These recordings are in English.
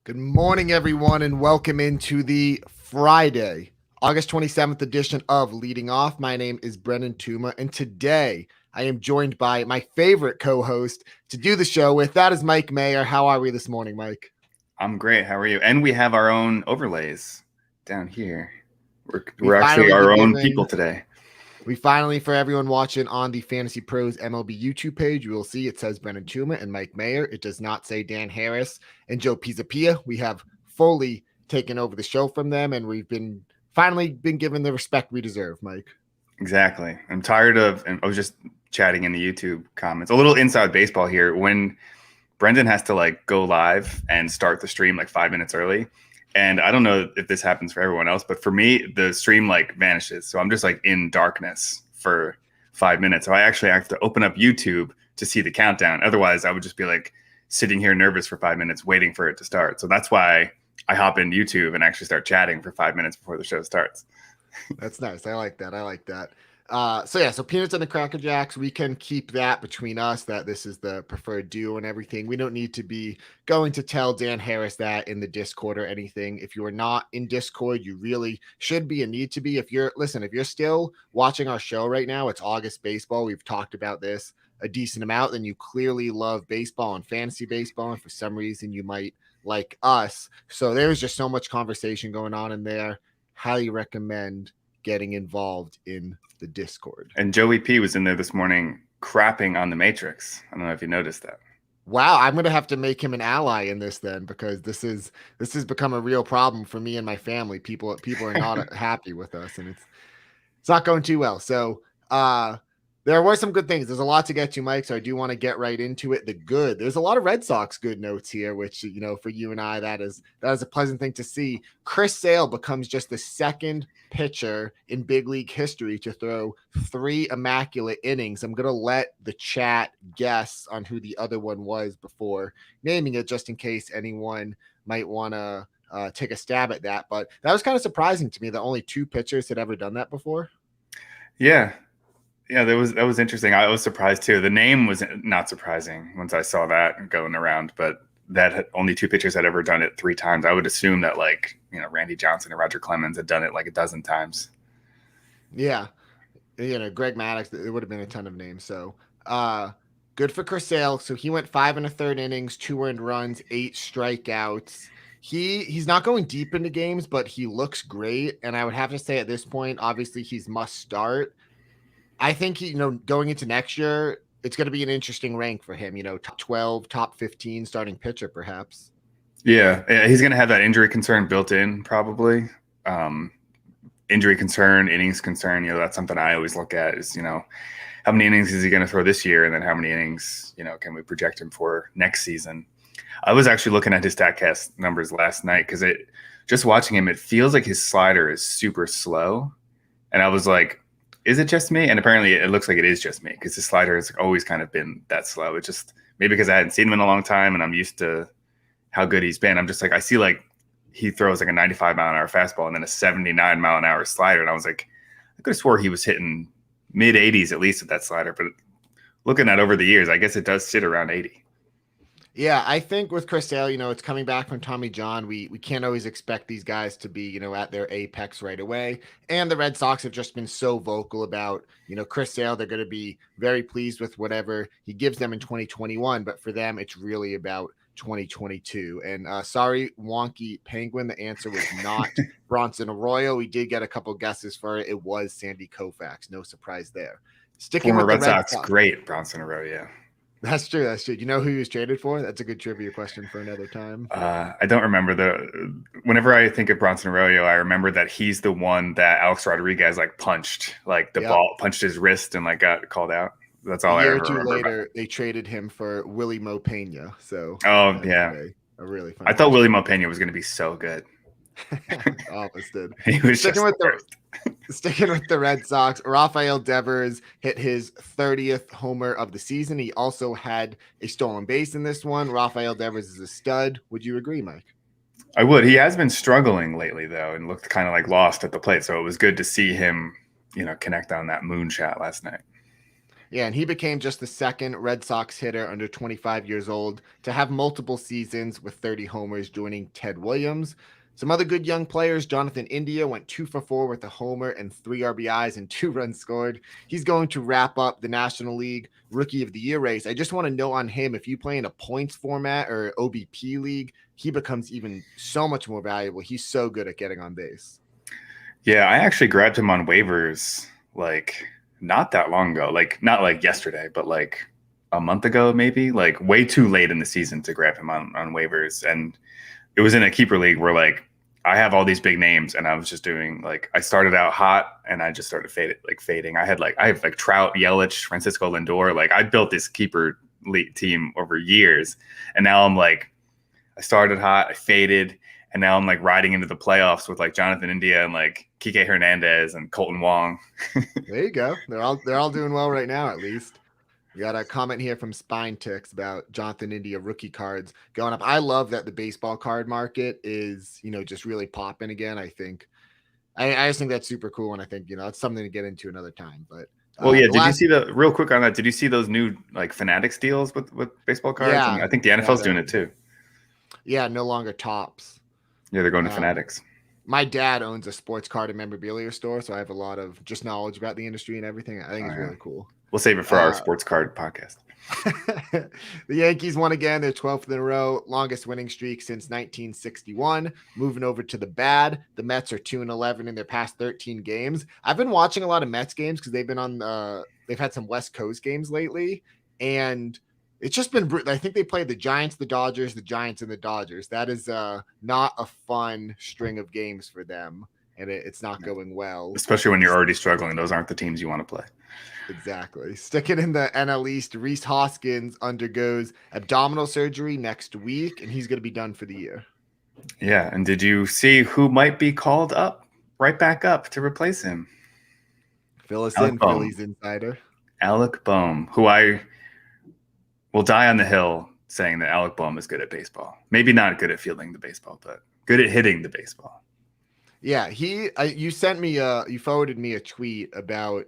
Good morning, everyone, and welcome into the Friday, August 27th edition of Leading Off. My name is Brendan Tuma, and today I am joined by my favorite co-host to do the show with. That is Mike Mayer. How are we this morning, Mike? I'm great. How are you? And we have our own overlays down here. We We're actually finally our been own given- people today. We finally, for everyone watching on the Fantasy Pros MLB YouTube page, you will see it says Brendan Tuma and Mike Mayer. It does not say Dan Harris and Joe Pisapia. We have fully taken over the show from them, and we've finally been given the respect we deserve, Mike. Exactly. I'm tired of, and I was just chatting in the YouTube comments, a little inside baseball here. When Brendan has to go live and start the stream 5 minutes early. And I don't know if this happens for everyone else, but for me, the stream vanishes. So I'm just in darkness for 5 minutes. So I actually have to open up YouTube to see the countdown. Otherwise, I would just be sitting here nervous for 5 minutes waiting for it to start. So that's why I hop in YouTube and actually start chatting for 5 minutes before the show starts. That's nice. I like that. So Peanuts and the Cracker Jacks, we can keep that between us, that this is the preferred duo and everything. We don't need to be going to tell Dan Harris that in the Discord or anything. If you are not in Discord, you really should be and need to be. If you're still watching our show right now, it's August baseball. We've talked about this a decent amount, then you clearly love baseball and fantasy baseball, and for some reason you might like us. So there's just so much conversation going on in there. Highly recommend getting involved in the Discord. And Joey P was in there this morning crapping on the Matrix. I don't know if you noticed that. Wow, I'm gonna have to make him an ally in this then, because this has become a real problem for me and my family. People are not happy with us, and it's not going too well. So there were some good things. There's a lot to get to, Mike, so I do want to get right into it. There's a lot of Red Sox good notes here, which, for you and I, that is a pleasant thing to see. Chris Sale becomes just the second pitcher in big league history to throw 3 immaculate innings. I'm going to let the chat guess on who the other one was before naming it, just in case anyone might want to take a stab at that. But that was kind of surprising to me that only 2 pitchers had ever done that before. Yeah, that was interesting. I was surprised too. The name was not surprising once I saw that going around, but that only 2 pitchers had ever done it 3 times. I would assume that Randy Johnson and Roger Clemens had done it a dozen times. Yeah, Greg Maddux. It would have been a ton of names. So good for Chris Sale. So he went 5 1/3 innings, 2 earned runs, 8 strikeouts. He's not going deep into games, but he looks great. And I would have to say at this point, obviously he's must start. I think going into next year, it's going to be an interesting rank for him. Top 12, top 15 starting pitcher, perhaps. Yeah, he's going to have that injury concern built in, probably. Injury concern, innings concern. That's something I always look at is how many innings is he going to throw this year, and then how many innings can we project him for next season. I was actually looking at his StatCast numbers last night because just watching him, it feels like his slider is super slow, and I was like, is it just me? And apparently it looks like it is just me, because his slider has always kind of been that slow. It's just maybe because I hadn't seen him in a long time and I'm used to how good he's been. I'm just I see he throws a 95 mile an hour fastball and then a 79 mile an hour slider. And I was I could have swore he was hitting mid 80s at least with that slider. But looking at over the years, I guess it does sit around 80. Yeah, I think with Chris Sale, it's coming back from Tommy John. We can't always expect these guys to be, at their apex right away. And the Red Sox have just been so vocal about, Chris Sale. They're going to be very pleased with whatever he gives them in 2021. But for them, it's really about 2022. And sorry, Wonky Penguin, the answer was not Bronson Arroyo. We did get a couple guesses for it. It was Sandy Koufax. No surprise there. Sticking with the Red Sox, great Bronson Arroyo. That's true. Do you know who he was traded for? That's a good trivia question for another time. I don't remember whenever I think of Bronson Arroyo, I remember that he's the one that Alex Rodriguez punched, ball punched his wrist and got called out. That's all I ever remember. A year or two later, they traded him for Willie Mo Pena. So yeah, a really fun. I thought Willie Mo Pena was going to be so good. Almost did. He was sticking with the Red Sox. Rafael Devers hit his 30th homer of the season. He also had a stolen base in this one. Rafael Devers is a stud. Would you agree, Mike? I would. He has been struggling lately, though, and looked kind of lost at the plate. So it was good to see him, connect on that moonshot last night. Yeah, and he became just the second Red Sox hitter under 25 years old to have multiple seasons with 30 homers, joining Ted Williams. Some other good young players, Jonathan India went 2 for 4 with a homer and 3 RBIs and 2 runs scored. He's going to wrap up the National League Rookie of the Year race. I just want to know on him, if you play in a points format or OBP league, he becomes even so much more valuable. He's so good at getting on base. Yeah, I actually grabbed him on waivers like not that long ago, like not like yesterday, but like a month ago, maybe, like way too late in the season to grab him on waivers. And it was in a keeper league where like I have all these big names, and I was just doing like, I started out hot and I just started fading. I have like Trout, Yelich, Francisco Lindor. Like I built this keeper league team over years, and now I'm like, I started hot, I faded, and now I'm like riding into the playoffs with like Jonathan India and like Kike Hernandez and Colton Wong. There you go. They're all doing well right now, at least. We got a comment here from Spine Ticks about Jonathan India rookie cards going up. I love that the baseball card market is, just really popping again. I think I just think that's super cool. And I think, it's something to get into another time. But well, yeah. Did you see real quick on that? Did you see those new like Fanatics deals with baseball cards? Yeah. I think the NFL's doing it too. Yeah. No longer Tops. Yeah. They're going to Fanatics. My dad owns a sports card and memorabilia store, so I have a lot of just knowledge about the industry and everything. I think it's really cool. We'll save it for our sports card podcast. The Yankees won again, their 12th in a row, longest winning streak since 1961. Moving over to the bad, the Mets are 2-11 in their past 13 games. I've been watching a lot of Mets games because they've had some West Coast games lately, and it's just been brutal. I think they played the Giants, the Dodgers, the Giants, and the Dodgers. That is not a fun string of games for them, and it's not going well. Especially when you're already struggling. Those aren't the teams you want to play. Exactly. Sticking in the NL East, Rhys Hoskins undergoes abdominal surgery next week, and he's going to be done for the year. Yeah, and did you see who might be called up, right back up to replace him? Fill us in, Phillies insider. Alec Bohm, who I will die on the hill saying that Alec Bohm is good at baseball. Maybe not good at fielding the baseball, but good at hitting the baseball. Yeah, you forwarded me a tweet about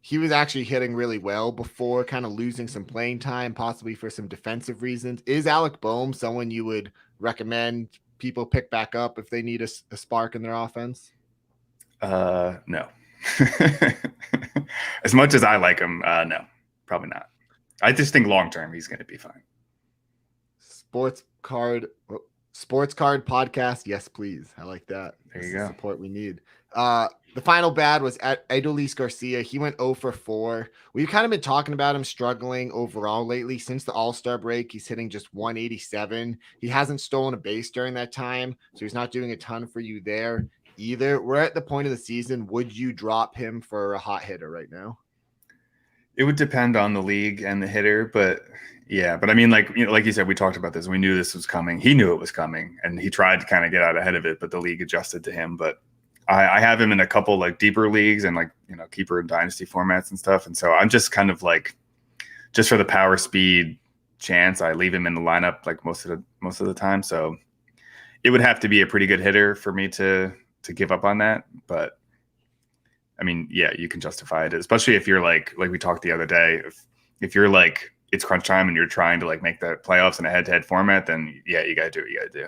he was actually hitting really well before kind of losing some playing time, possibly for some defensive reasons. Is Alec Bohm someone you would recommend people pick back up if they need a spark in their offense? No. As much as I like him, no, probably not. I just think long-term he's going to be fine. Sports card podcast. Yes, please. I like that. There you go. Support we need. The final bad was at Adolis Garcia. He went 0 for 4. We've kind of been talking about him struggling overall lately since the All-Star break. He's hitting just 187. He hasn't stolen a base during that time, so he's not doing a ton for you there either. We're at the point of the season. Would you drop him for a hot hitter right now? It would depend on the league and the hitter, but yeah. But I mean, like you said, we talked about this. We knew this was coming. He knew it was coming, and he tried to kind of get out ahead of it, but the league adjusted to him. But I have him in a couple like deeper leagues and like, keeper and dynasty formats and stuff. And so I'm just kind of like, just for the power speed chance, I leave him in the lineup like most of the time. So it would have to be a pretty good hitter for me to give up on that. But I mean, yeah, you can justify it, especially if you're like we talked the other day, if you're like, it's crunch time and you're trying to like make the playoffs in a head-to-head format, then yeah, you got to do what you got to do.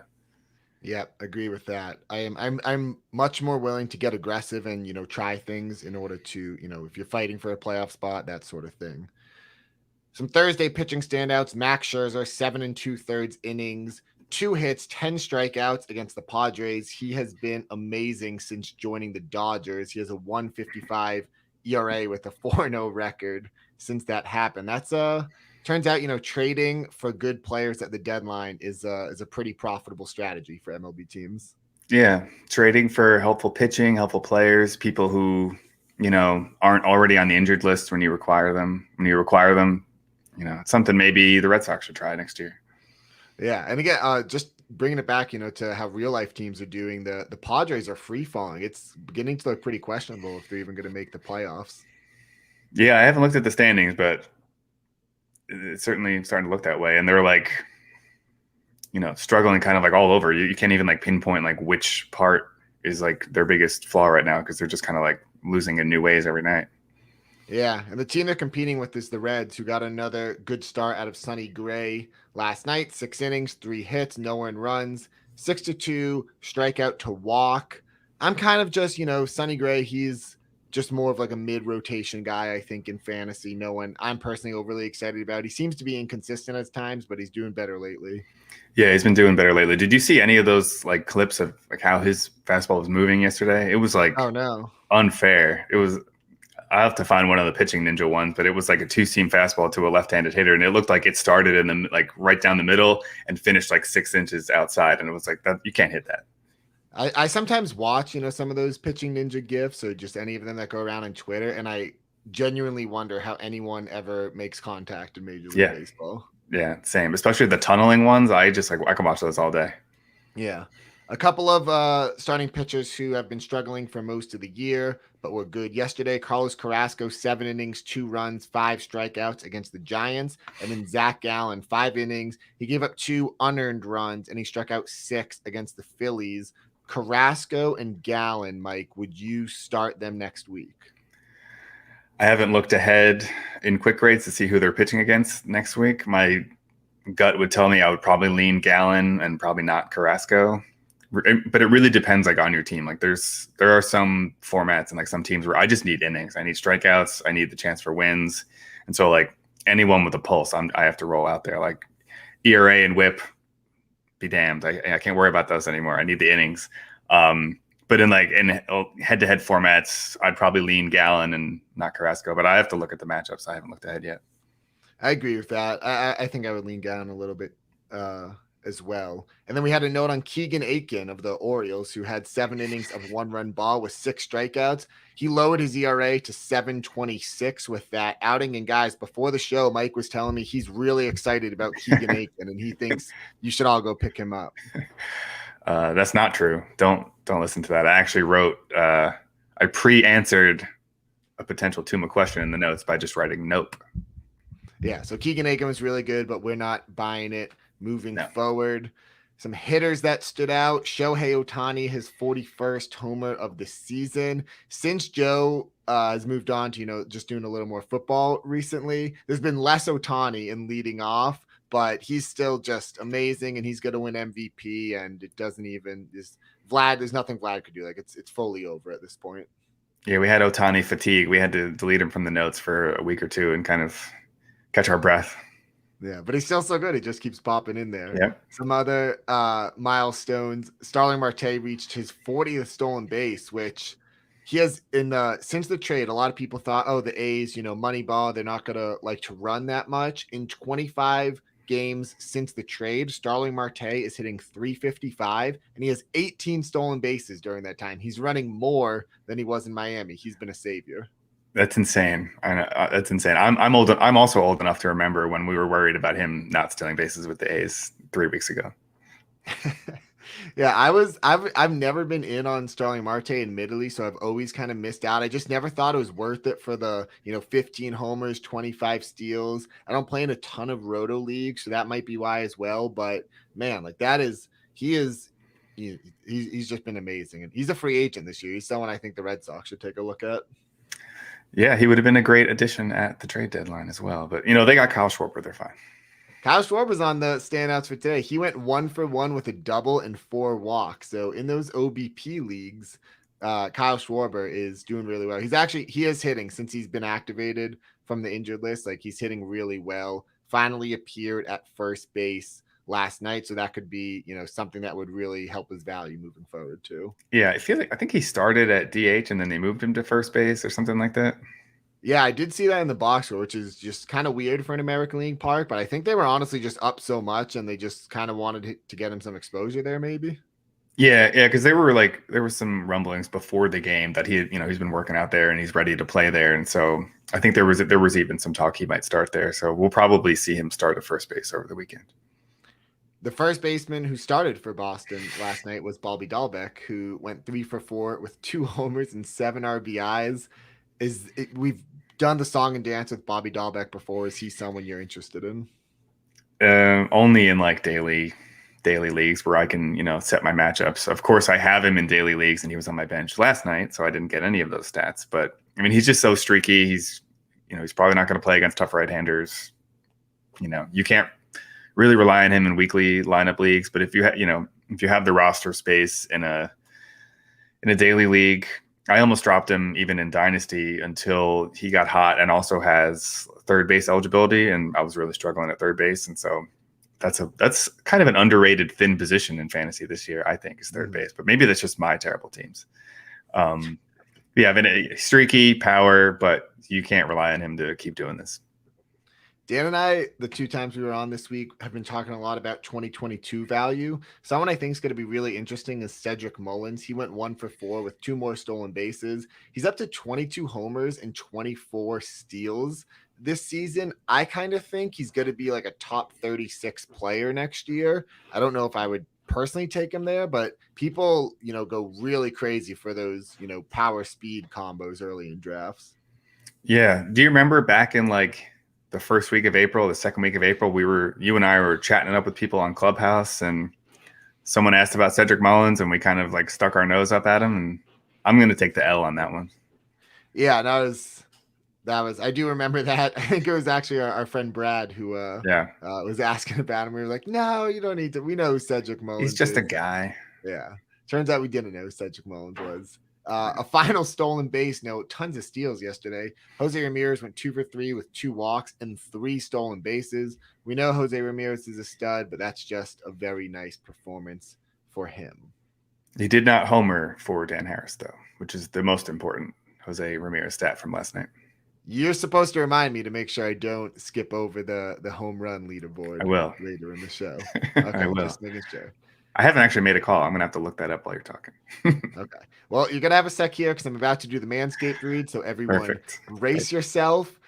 Yeah, agree with that. I'm much more willing to get aggressive and, try things in order to, if you're fighting for a playoff spot, that sort of thing. Some Thursday pitching standouts. Max Scherzer, 7 2/3 innings, 2 hits, 10 strikeouts against the Padres. He has been amazing since joining the Dodgers. He has a 1.55 ERA with a 4-0 record since that happened. That's turns out, trading for good players at the deadline is a pretty profitable strategy for MLB teams. Yeah, trading for helpful pitching, helpful players, people who, aren't already on the injured list when you require them. It's something maybe the Red Sox should try next year. Yeah, and again, just bringing it back, to how real life teams are doing. The Padres are free falling. It's beginning to look pretty questionable if they're even going to make the playoffs. Yeah, I haven't looked at the standings, but it's certainly starting to look that way. And they're like, struggling kind of like all over. You can't even like pinpoint like which part is like their biggest flaw right now, because they're just kind of like losing in new ways every night. Yeah, and the team they're competing with is the Reds, who got another good start out of Sonny Gray last night. 6 innings, 3 hits, no earned runs, 6-2 strikeout to walk. I'm kind of just, Sonny Gray. He's just more of like a mid-rotation guy, I think, in fantasy. No one I'm personally overly excited about. He seems to be inconsistent at times, but he's doing better lately. Yeah, he's been doing better lately. Did you see any of those like clips of like how his fastball was moving yesterday? It was Oh like no. unfair. It was. I have to find one of the pitching ninja ones, but it was like a two-seam fastball to a left-handed hitter, and it looked like it started in the like right down the middle and finished like 6 inches outside, and it was like that you can't hit that. I sometimes watch, some of those pitching ninja gifs or just any of them that go around on Twitter, and I genuinely wonder how anyone ever makes contact in Major League Yeah, Baseball. yeah, same. Especially the tunneling ones. I just like I can watch those all day. Yeah. A couple of starting pitchers who have been struggling for most of the year, but were good yesterday. Carlos Carrasco, 7 innings, 2 runs, 5 strikeouts against the Giants. And then Zach Gallen, 5 innings. He gave up 2 unearned runs, and he struck out 6 against the Phillies. Carrasco and Gallen, Mike, would you start them next week? I haven't looked ahead in quick grades to see who they're pitching against next week. My gut would tell me I would probably lean Gallen and probably not Carrasco. But it really depends like on your team. Like there are some formats and like some teams where I just need innings. I need strikeouts. I need the chance for wins. And so like anyone with a pulse, I have to roll out there. Like ERA and WHIP, be damned. I can't worry about those anymore. I need the innings. But in head-to-head formats, I'd probably lean Gallen and not Carrasco. But I have to look at the matchups. I haven't looked ahead yet. I agree with that. I think I would lean Gallen a little bit as well. And then we had a note on Keegan Aiken of the Orioles, who had 7 innings of 1-run ball with 6 strikeouts. He lowered his ERA to 7.26 with that outing. And guys, before the show, Mike was telling me he's really excited about Keegan Aiken, and he thinks you should all go pick him up. That's not true. Don't listen to that. I actually wrote. I pre-answered a potential Tuma question in the notes by just writing nope. Yeah, so Keegan Aiken was really good, but we're not buying it moving forward. Some hitters that stood out. Shohei Ohtani, his 41st homer of the season. Since Joe has moved on to, just doing a little more football recently, there's been less Ohtani in leading off, but he's still just amazing, and he's going to win MVP, and it doesn't even there's nothing Vlad could do. Like it's fully over at this point. Yeah, we had Ohtani fatigue. We had to delete him from the notes for a week or two and kind of catch our breath. Yeah, but he's still so good. He just keeps popping in there. Yep. Some other milestones. Starling Marte reached his 40th stolen base, which he has since the trade. A lot of people thought, oh, the A's, Moneyball, they're not gonna like to run that much. In 25 games since the trade, Starling Marte is hitting 355, and he has 18 stolen bases during that time. He's running more than he was in Miami. He's been a savior. That's insane. I know, that's insane. I'm old. I'm also old enough to remember when we were worried about him not stealing bases with the A's 3 weeks ago. Yeah, I've never been in on Starling Marte, admittedly, so I've always kind of missed out. I just never thought it was worth it for the 15 homers, 25 steals. I don't play in a ton of roto leagues, so that might be why as well. But man, like he's just been amazing, and he's a free agent this year. He's someone I think the Red Sox should take a look at. Yeah, he would have been a great addition at the trade deadline as well. But they got Kyle Schwarber. They're fine. Kyle Schwarber's on the standouts for today. He went 1-for-1 with a double and 4 walks. So in those OBP leagues, Kyle Schwarber is doing really well. He is hitting since he's been activated from the injured list. Like he's hitting really well. Finally appeared at first base last night. So that could be, something that would really help his value moving forward too. Yeah, I think he started at DH and then they moved him to first base or something like that. Yeah, I did see that in the box score, which is just kind of weird for an American League park, but I think they were honestly just up so much and they just kind of wanted to get him some exposure there, maybe. Yeah, because there were some rumblings before the game that he's been working out there and he's ready to play there, and so I think there was even some talk he might start there. So we'll probably see him start at first base over the weekend. The first baseman who started for Boston last night was Bobby Dahlbeck, who went 3-for-4 with 2 homers and 7 RBIs. We've done the song and dance with Bobby Dahlbeck before. Is he someone you're interested in? Only in like daily leagues where I can, set my matchups. Of course, I have him in daily leagues and he was on my bench last night, so I didn't get any of those stats. But I mean, he's just so streaky. He's he's probably not going to play against tough right-handers. You can't really rely on him in weekly lineup leagues, but if you have the roster space in a daily league, I almost dropped him even in Dynasty until he got hot and also has third base eligibility, and I was really struggling at third base, and so that's kind of an underrated thin position in fantasy this year, I think, is third base. But maybe that's just my terrible teams. Yeah, streaky power, but you can't rely on him to keep doing this. Dan and I, the 2 times we were on this week, have been talking a lot about 2022 value. Someone I think is going to be really interesting is Cedric Mullins. He went 1 for 4 with 2 more stolen bases. He's up to 22 homers and 24 steals this season. I kind of think he's going to be like a top 36 player next year. I don't know if I would personally take him there, but people, go really crazy for those, power speed combos early in drafts. Yeah. Do you remember back in the first week of April, the second week of April, you and I were chatting it up with people on Clubhouse, and someone asked about Cedric Mullins, and we kind of stuck our nose up at him, and I'm going to take the L on that one. Yeah, that was, I do remember that. I think it was actually our friend Brad who was asking about him. We were like, no, you don't need to. We know who Cedric Mullins He's just is. A guy. Yeah. Turns out we didn't know who Cedric Mullins was. A final stolen base note, tons of steals yesterday. Jose Ramirez went 2 for 3 with 2 walks and 3 stolen bases. We know Jose Ramirez is a stud, but that's just a very nice performance for him. He did not homer for Dan Harris, though, which is the most important Jose Ramirez stat from last night. You're supposed to remind me to make sure I don't skip over the home run leaderboard. I will later in the show. Okay, I will. Just making sure. I haven't actually made a call. I'm going to have to look that up while you're talking. Okay. Well, you're going to have a sec here because I'm about to do the Manscaped read. So everyone brace yourself.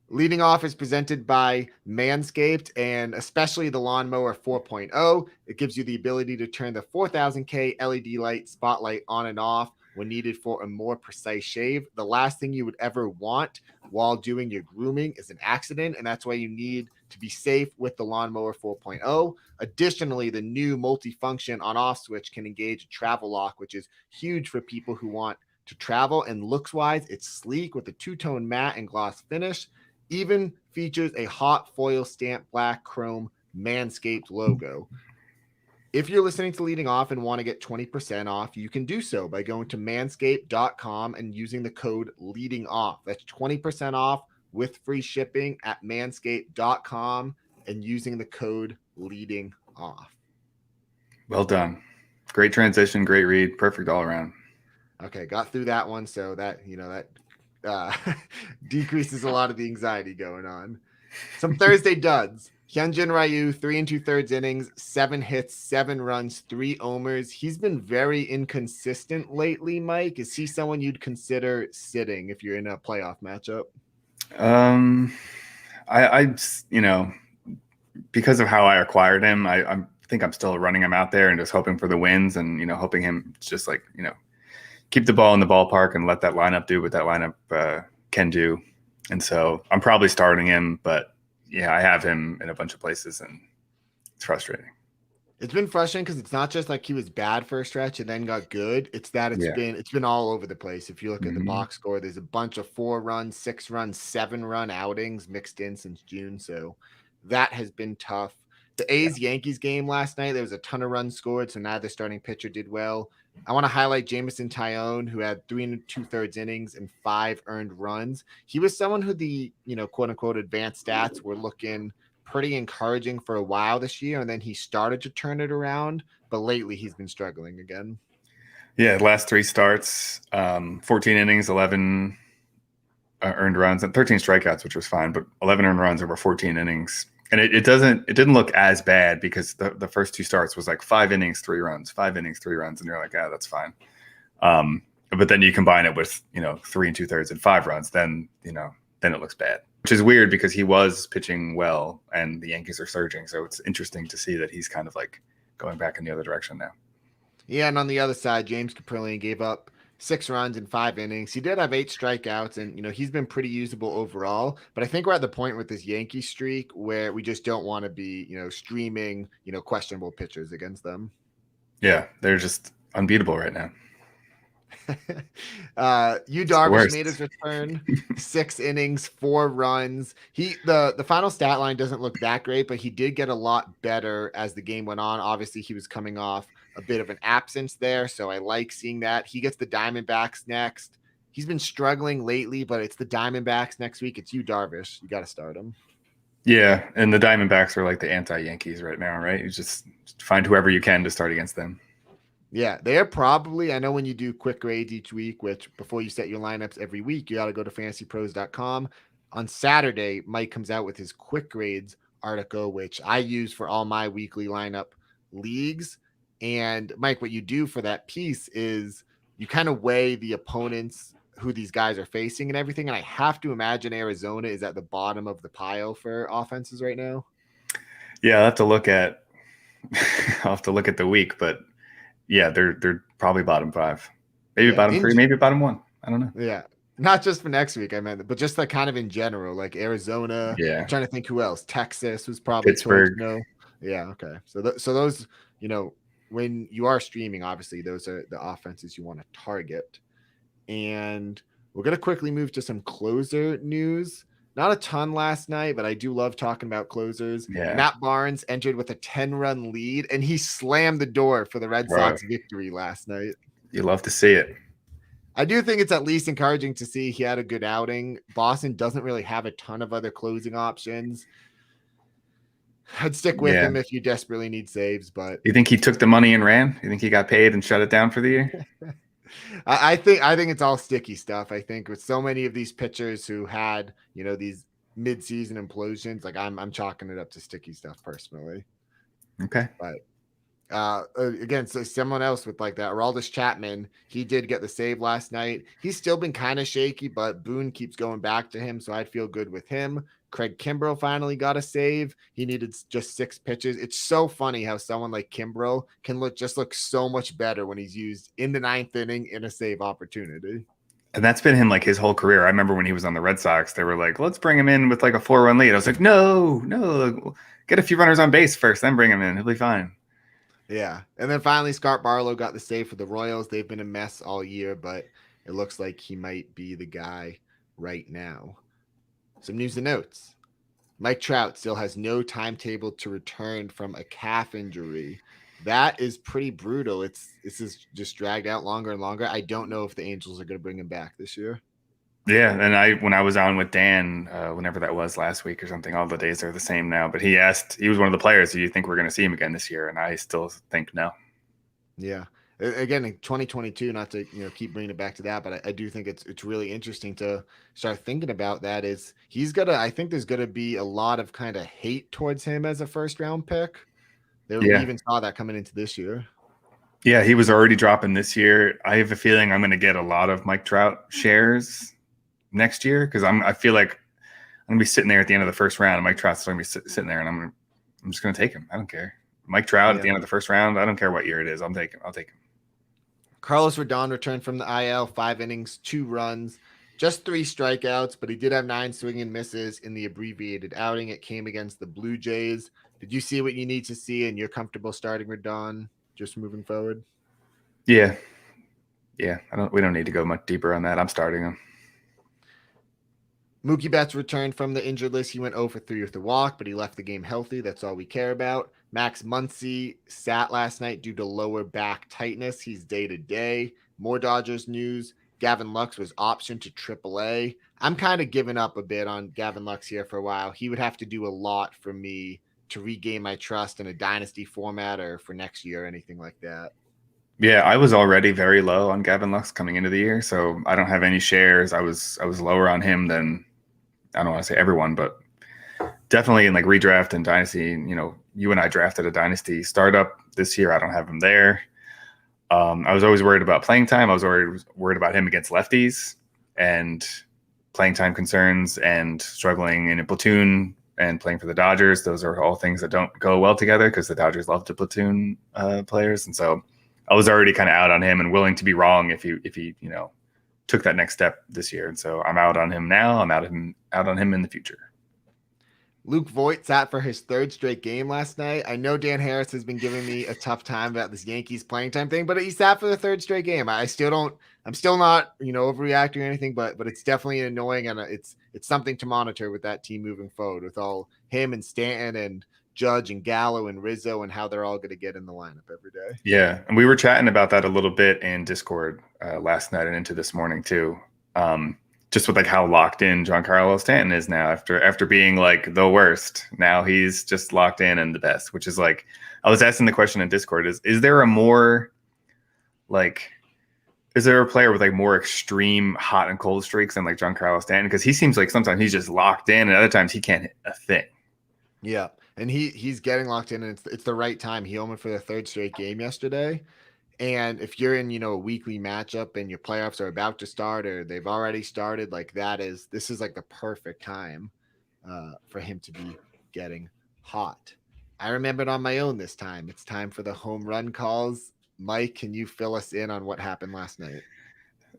Leading off is presented by Manscaped, and especially the Lawnmower 4.0. It gives you the ability to turn the 4000K LED light spotlight on and off when needed for a more precise shave. The last thing you would ever want while doing your grooming is an accident, and that's why you need to be safe with the Lawnmower 4.0. Additionally, the new multifunction on-off switch can engage a travel lock, which is huge for people who want to travel. And looks-wise, it's sleek with a 2-tone matte and gloss finish. Even features a hot foil stamped black chrome Manscaped logo. If you're listening to Leading Off and want to get 20% off, you can do so by going to manscaped.com and using the code Leading Off. That's 20% off with free shipping at manscaped.com and using the code Leading Off. Well done. Great transition, great read, perfect all around. Okay, got through that one, so that decreases a lot of the anxiety going on. Some Thursday duds. Hyunjin Ryu, 3 2/3 innings, 7 hits, 7 runs, 3 homers. He's been very inconsistent lately, Mike. Is he someone you'd consider sitting if you're in a playoff matchup? I because of how I acquired him, I think I'm still running him out there and just hoping for the wins and, hoping him just keep the ball in the ballpark and let that lineup do what that lineup can do. And so I'm probably starting him, but yeah, I have him in a bunch of places and it's frustrating. It's been frustrating because it's not just like he was bad for a stretch and then got good. It's that it's been all over the place. If you look at the box score, there's a bunch of 4-run, 6-run, 7-run outings mixed in since June. So that has been tough. The A's-Yankees game last night, there was a ton of runs scored, so neither starting pitcher did well. I want to highlight Jamison Tyone, who had 3 2/3 innings and 5 earned runs. He was someone who the, quote-unquote advanced stats were looking pretty encouraging for a while this year, and then he started to turn it around, but lately he's been struggling again. Yeah, last 3 starts, 14 innings, 11 earned runs, and 13 strikeouts, which was fine, but 11 earned runs over 14 innings. And it didn't look as bad because the first 2 starts was 5 innings, 3 runs, 5 innings, 3 runs, and you're like, that's fine. But then you combine it with 3 2/3 and 5 runs, then it looks bad, which is weird because he was pitching well and the Yankees are surging. So it's interesting to see that he's kind of going back in the other direction now. Yeah, and on the other side, James Caprillion gave up 6 runs in 5 innings. He did have 8 strikeouts, and he's been pretty usable overall. But I think we're at the point with this Yankee streak where we just don't want to be, streaming, questionable pitchers against them. Yeah, they're just unbeatable right now. Yu It's the Darvish worst. made his return, 6 innings, 4 runs. The final stat line doesn't look that great, but he did get a lot better as the game went on. Obviously, he was coming off a bit of an absence there, so I like seeing that. He gets the Diamondbacks next. He's been struggling lately, but it's the Diamondbacks next week. It's Yu Darvish. You got to start him. Yeah, and the Diamondbacks are like the anti-Yankees right now, right? You just find whoever you can to start against them. Yeah, they are probably, I know when you do quick grades each week, which before you set your lineups every week, you got to go to fantasypros.com. On Saturday, Mike comes out with his quick grades article, which I use for all my weekly lineup leagues. And Mike, what you do for that piece is you kind of weigh the opponents, who these guys are facing and everything. And I have to imagine Arizona is at the bottom of the pile for offenses right now. Yeah, I'll have to look at the week, but yeah, they're probably bottom 5, maybe bottom 3, maybe bottom 1. I don't know. Yeah, not just for next week, I meant, but just like kind of in general, like Arizona. Yeah, I'm trying to think who else. Texas was probably Pittsburgh. towards no. Yeah, okay. So those, when you are streaming, obviously those are the offenses you want to target. And we're gonna quickly move to some closer news. Not a ton last night, but I do love talking about closers. Yeah. Matt Barnes entered with a 10-run lead, and he slammed the door for the Red Sox victory last night. You love to see it. I do think it's at least encouraging to see he had a good outing. Boston doesn't really have a ton of other closing options. I'd stick with him if you desperately need saves, but you think he took the money and ran? You think he got paid and shut it down for the year? I think it's all sticky stuff. I think with so many of these pitchers who had, these mid-season implosions, like I'm chalking it up to sticky stuff personally. Okay. But again, so someone else with like that, Aroldis Chapman, he did get the save last night. He's still been kind of shaky, but Boone keeps going back to him, so I'd feel good with him. Craig Kimbrell finally got a save. He needed just 6 pitches. It's so funny how someone like Kimbrell can look so much better when he's used in the 9th inning in a save opportunity. And that's been him like his whole career. I remember when he was on the Red Sox, they were like, let's bring him in with like a 4-run lead. I was like, no, get a few runners on base first, then bring him in. He'll be fine. Yeah. And then finally, Scott Barlow got the save for the Royals. They've been a mess all year, but it looks like he might be the guy right now. Some news and notes. Mike Trout still has no timetable to return from a calf injury. That is pretty brutal. This is just dragged out longer and longer. I don't know if the Angels are going to bring him back this year. Yeah, and when I was on with Dan, whenever that was last week or something, all the days are the same now. But he was one of the players, do you think we're going to see him again this year? And I still think no. Yeah. Again, in 2022, not to keep bringing it back to that, but I do think it's really interesting to start thinking about that. I think there's gonna be a lot of kind of hate towards him as a 1st-round pick. We even saw that coming into this year. Yeah, he was already dropping this year. I have a feeling I'm going to get a lot of Mike Trout shares next year because I feel like I'm going to be sitting there at the end of the 1st round. And Mike Trout's going to be sitting there, and I'm just going to take him. I don't care. Mike Trout at the end of the 1st round. I don't care what year it is. I'll take him. Carlos Rodon returned from the IL, 5 innings, 2 runs, just 3 strikeouts, but he did have 9 swing and misses in the abbreviated outing. It came against the Blue Jays. Did you see what you need to see, and you're comfortable starting Rodon just moving forward? Yeah. We don't need to go much deeper on that. I'm starting him. Mookie Betts returned from the injured list. He went 0 for 3 with the walk, but he left the game healthy. That's all we care about. Max Muncy sat last night due to lower back tightness. He's day-to-day. More Dodgers news. Gavin Lux was optioned to AAA. I'm kind of giving up a bit on Gavin Lux here for a while. He would have to do a lot for me to regain my trust in a dynasty format or for next year or anything like that. Yeah, I was already very low on Gavin Lux coming into the year, so I don't have any shares. I was lower on him than, I don't want to say everyone, but definitely in like redraft and dynasty. You and I drafted a dynasty startup this year. I don't have him there. I was always worried about playing time. I was always worried about him against lefties and playing time concerns and struggling in a platoon and playing for the Dodgers. Those are all things that don't go well together because the Dodgers love to platoon players. And so I was already kind of out on him and willing to be wrong if he took that next step this year. And so I'm out on him now. I'm out on him in the future. Luke Voigt sat for his 3rd straight game last night. I know Dan Harris has been giving me a tough time about this Yankees playing time thing, but he sat for the 3rd straight game. I still don't I'm still not, overreacting or anything, but it's definitely annoying, and it's something to monitor with that team moving forward, with all him and Stanton and Judge and Gallo and Rizzo and how they're all going to get in the lineup every day. Yeah, and we were chatting about that a little bit in Discord last night and into this morning too. Just with like how locked in Giancarlo Stanton is now after being like the worst. Now he's just locked in and the best, which is like, I was asking the question in Discord, is there a more like, is there a player with like more extreme hot and cold streaks than like Giancarlo Stanton? Because he seems like sometimes he's just locked in and other times he can't hit a thing. Yeah. And he's getting locked in, and it's the right time. He opened for the third straight game yesterday. And if you're in, a weekly matchup and your playoffs are about to start or they've already started, like this is like the perfect time for him to be getting hot. I remembered on my own this time. It's time for the home run calls. Mike, can you fill us in on what happened last night?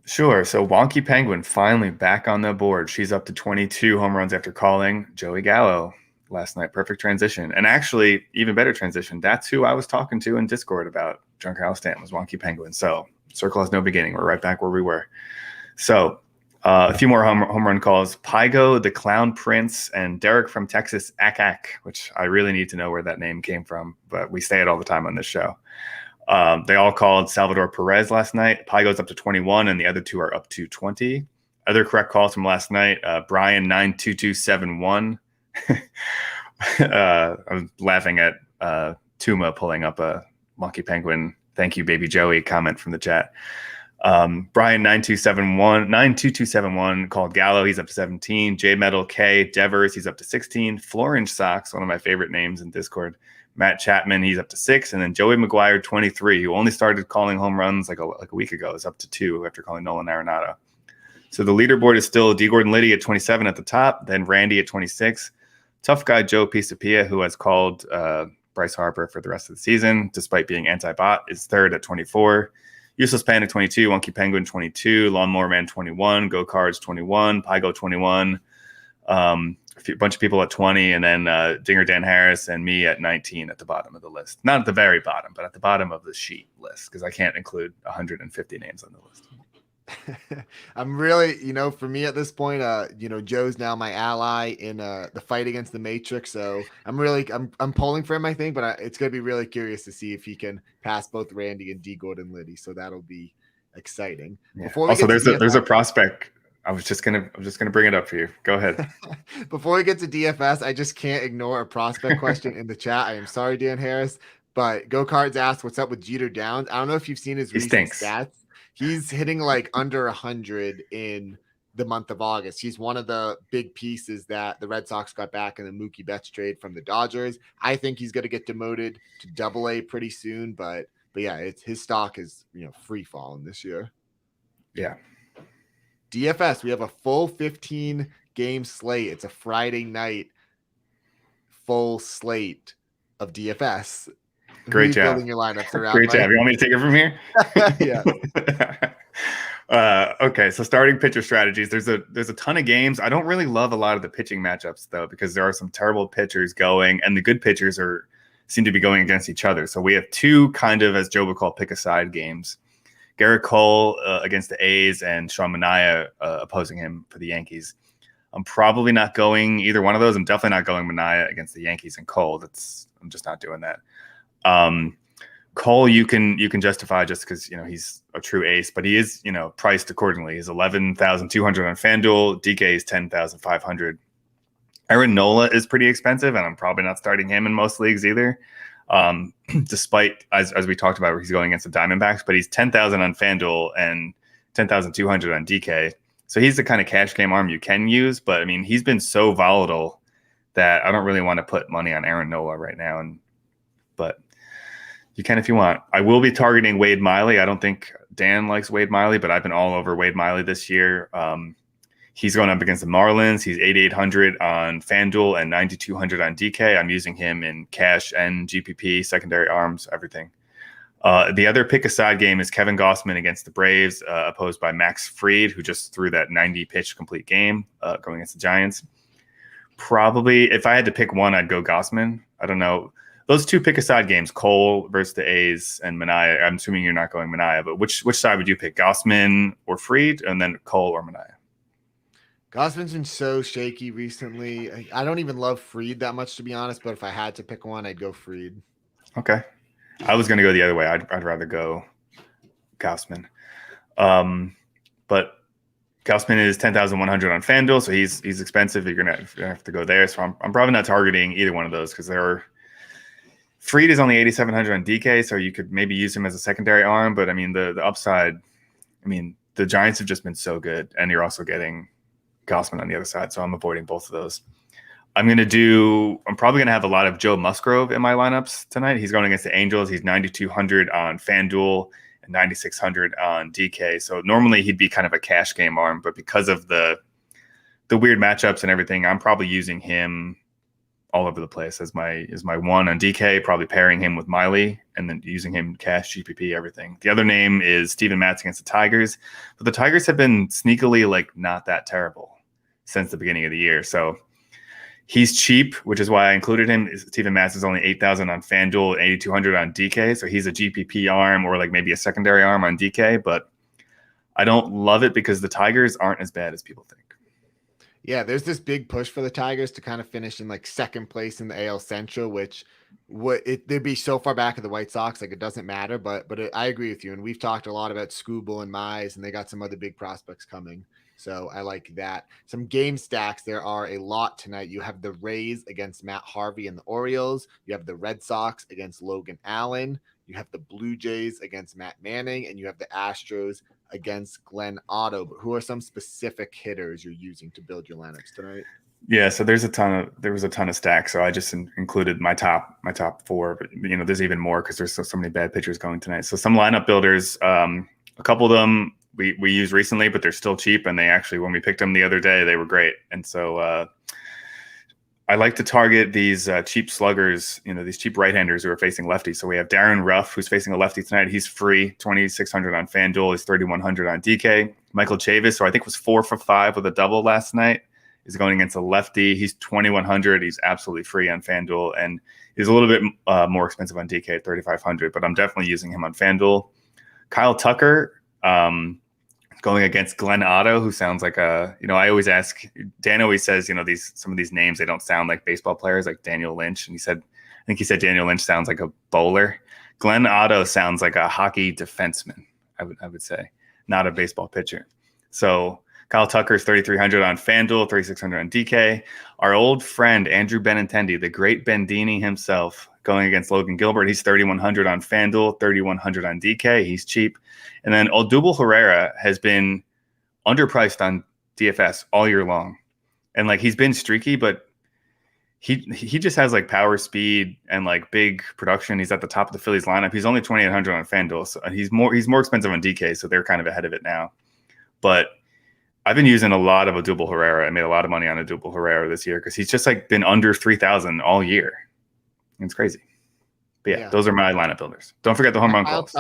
Sure. So Wonky Penguin finally back on the board. She's up to 22 home runs after calling Joey Gallo last night. Perfect transition. And actually, even better transition. That's who I was talking to in Discord about Giancarlo Stanton, was Wonky Penguin. So circle has no beginning. We're right back where we were. So a few more home run calls. Pygo, the Clown Prince, and Derek from Texas, Ak, which I really need to know where that name came from, but we say it all the time on this show. They all called Salvador Perez last night. Pygo's up to 21, and the other two are up to 20. Other correct calls from last night, Brian 92271. I was laughing at Tuma pulling up a Monkey Penguin "Thank you, baby Joey" comment from the chat. Brian 92271 called Gallo. He's up to 17. J Metal K Devers, he's up to 16. Florange Sox, one of my favorite names in Discord. Matt Chapman, he's up to 6. And then Joey McGuire, 23, who only started calling home runs like a week ago, is up to 2 after calling Nolan Arenado. So the leaderboard is still D. Gordon Liddy at 27 at the top, then Randy at 26. Tough guy Joe Pisapia, who has called Bryce Harper for the rest of the season, despite being anti-bot, is third at 24. Useless Panda 22, Wonky Penguin 22, Lawnmower Man 21, Go Cards 21, Pygo 21, a bunch of people at 20, and then Dinger Dan Harris and me at 19 at the bottom of the list. Not at the very bottom, but at the bottom of the sheet list, because I can't include 150 names on the list. I'm really, for me at this point, Joe's now my ally in the fight against the Matrix. So I'm pulling for him, I think, but it's going to be really curious to see if he can pass both Randy and D. Gordon Liddy. So that'll be exciting. Yeah. Before we also, DFS, there's a prospect. I'm just gonna bring it up for you. Go ahead. Before we get to DFS, I just can't ignore a prospect question in the chat. I am sorry, Dan Harris, but Go Cards asked, "What's up with Jeter Downs?" I don't know if you've seen his recent stats. He's hitting like under 100 in the month of August. He's one of the big pieces that the Red Sox got back in the Mookie Betts trade from the Dodgers. I think he's going to get demoted to Double-A pretty soon, but yeah, his stock is free falling this year. Yeah. DFS, we have a full 15 game slate. It's a Friday night full slate of DFS. Great job. Building your lineups around. Great job. You want me to take it from here? Yeah. Okay. So starting pitcher strategies. There's a ton of games. I don't really love a lot of the pitching matchups though, because there are some terrible pitchers going, and the good pitchers seem to be going against each other. So we have two kind of, as Joe would call, pick a side games. Garrett Cole against the A's and Sean Manaea opposing him for the Yankees. I'm probably not going either one of those. I'm definitely not going Manaea against the Yankees and Cole. I'm just not doing that. Cole, you can justify just because he's a true ace, but he is priced accordingly. He's 11,200 on FanDuel. DK is 10,500. Aaron Nola is pretty expensive, and I'm probably not starting him in most leagues either. Despite as we talked about, he's going against the Diamondbacks, but he's 10,000 on FanDuel and 10,200 on DK. So he's the kind of cash game arm you can use, but I mean he's been so volatile that I don't really want to put money on Aaron Nola right now. But you can if you want. I will be targeting Wade Miley. I don't think Dan likes Wade Miley, but I've been all over Wade Miley this year. He's going up against the Marlins. He's 8,800 on FanDuel and 9,200 on DK. I'm using him in cash and GPP, secondary arms, everything. The other pick-a-side game is Kevin Gossman against the Braves, opposed by Max Fried, who just threw that 90-pitch complete game going against the Giants. Probably, if I had to pick one, I'd go Gossman. I don't know. those two pick a side games, Cole versus the A's and Manaea. I'm assuming you're not going Manaea, but which side would you pick, Gausman or Fried, and then Cole or Manaea? Gausman's been so shaky recently. I don't even love Fried that much, to be honest, but if I had to pick one, I'd go Fried. Okay. I was going to go the other way. I'd rather go Gausman. But Gausman is 10,100 on FanDuel, so he's expensive. You're gonna have to go there. So I'm probably not targeting either one of those because Fried is only 8,700 on DK, so you could maybe use him as a secondary arm. But I mean, the upside, I mean, the Giants have just been so good, and you're also getting Gausman on the other side. So I'm avoiding both of those. I'm probably gonna have a lot of Joe Musgrove in my lineups tonight. He's going against the Angels. He's 9,200 on FanDuel. 9,600 on DK. So normally he'd be kind of a cash game arm, but because of the weird matchups and everything, I'm probably using him all over the place as my one on DK, probably pairing him with Miley and then using him cash, GPP, everything. The other name is Steven Matz against the Tigers, but the Tigers have been sneakily like not that terrible since the beginning of the year. So he's cheap, which is why I included him. Steven Matz is only 8,000 on FanDuel and 8,200 on DK. So he's a GPP arm or like maybe a secondary arm on DK, but I don't love it because the Tigers aren't as bad as people think. Yeah, there's this big push for the Tigers to kind of finish in like second place in the AL Central, which they'd be so far back of the White Sox, like it doesn't matter. But I agree with you, and we've talked a lot about Skubal and Mize, and they got some other big prospects coming. So I like that. Some game stacks. There are a lot tonight. You have the Rays against Matt Harvey and the Orioles. You have the Red Sox against Logan Allen. You have the Blue Jays against Matt Manning, and you have the Astros against Glenn Otto. But who are some specific hitters you're using to build your lineups tonight? Yeah, so there was a ton of stacks. So I just included my top four, but there's even more because there's so many bad pitchers going tonight. So some lineup builders, a couple of them we used recently, but they're still cheap. And they actually, when we picked them the other day, they were great. And so I like to target these cheap sluggers, these cheap right-handers who are facing lefties. So we have Darren Ruff, who's facing a lefty tonight. He's free, 2,600 on FanDuel. He's 3,100 on DK. Michael Chavis, who I think was 4 for 5 with a double last night, is going against a lefty. He's 2,100. He's absolutely free on FanDuel. And he's a little bit more expensive on DK at 3,500, but I'm definitely using him on FanDuel. Kyle Tucker, going against Glenn Otto, who sounds like I always ask, Dan always says, some of these names, they don't sound like baseball players, like Daniel Lynch. And I think he said Daniel Lynch sounds like a bowler. Glenn Otto sounds like a hockey defenseman, I would say, not a baseball pitcher. So Kyle Tucker is 3,300 on FanDuel, 3,600 on DK. Our old friend, Andrew Benintendi, the great Bendini himself, going against Logan Gilbert. He's 3,100 on FanDuel, 3,100 on DK. He's cheap. And then Odubel Herrera has been underpriced on DFS all year long. And he's been streaky, but he just has power, speed, and big production. He's at the top of the Phillies lineup. He's only 2,800 on FanDuel. So he's more expensive on DK, so they're kind of ahead of it now. But I've been using a lot of Odubel Herrera. I made a lot of money on Odubel Herrera this year because he's just been under 3,000 all year. It's crazy. But yeah, those are my lineup builders. Don't forget the home run calls.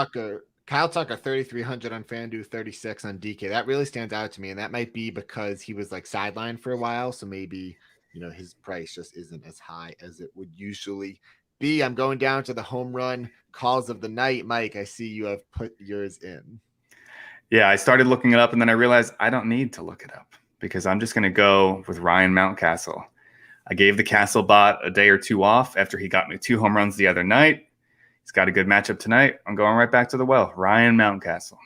Kyle Tucker, 3,300 on FanDuel, 36 on DK. That really stands out to me, and that might be because he was sidelined for a while, so maybe his price just isn't as high as it would usually be. I'm going down to the home run calls of the night. Mike, I see you have put yours in. Yeah, I started looking it up, and then I realized I don't need to look it up because I'm just going to go with Ryan Mountcastle. I gave the Castle bot a day or two off after he got me 2 home runs the other night. He's got a good matchup tonight. I'm going right back to the well. Ryan Mountcastle.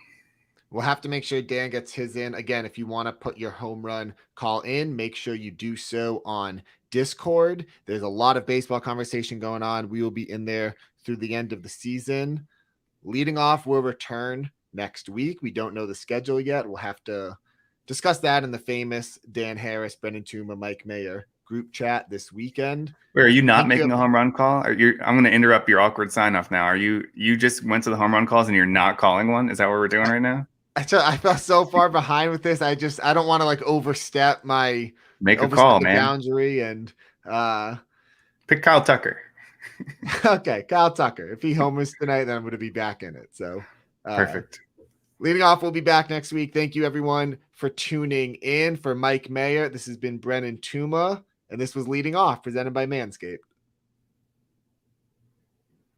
We'll have to make sure Dan gets his in. Again, if you want to put your home run call in, make sure you do so on Discord. There's a lot of baseball conversation going on. We will be in there through the end of the season. Leading off will return next week. We don't know the schedule yet. We'll have to discuss that in the famous Dan Harris, Brendan Tuma, Mike Mayer group chat this weekend. Wait, are you not making a home run call? I'm going to interrupt your awkward sign off now. You just went to the home run calls and you're not calling one? Is that what we're doing right now? I felt so far behind with this. I don't want to overstep my boundary and pick Kyle Tucker. Okay, Kyle Tucker. If he homers tonight, then I'm going to be back in it. So perfect. Leading off, we'll be back next week. Thank you, everyone, for tuning in. For Mike Mayer, this has been Brennan Tuma, and this was Leading Off, presented by Manscaped.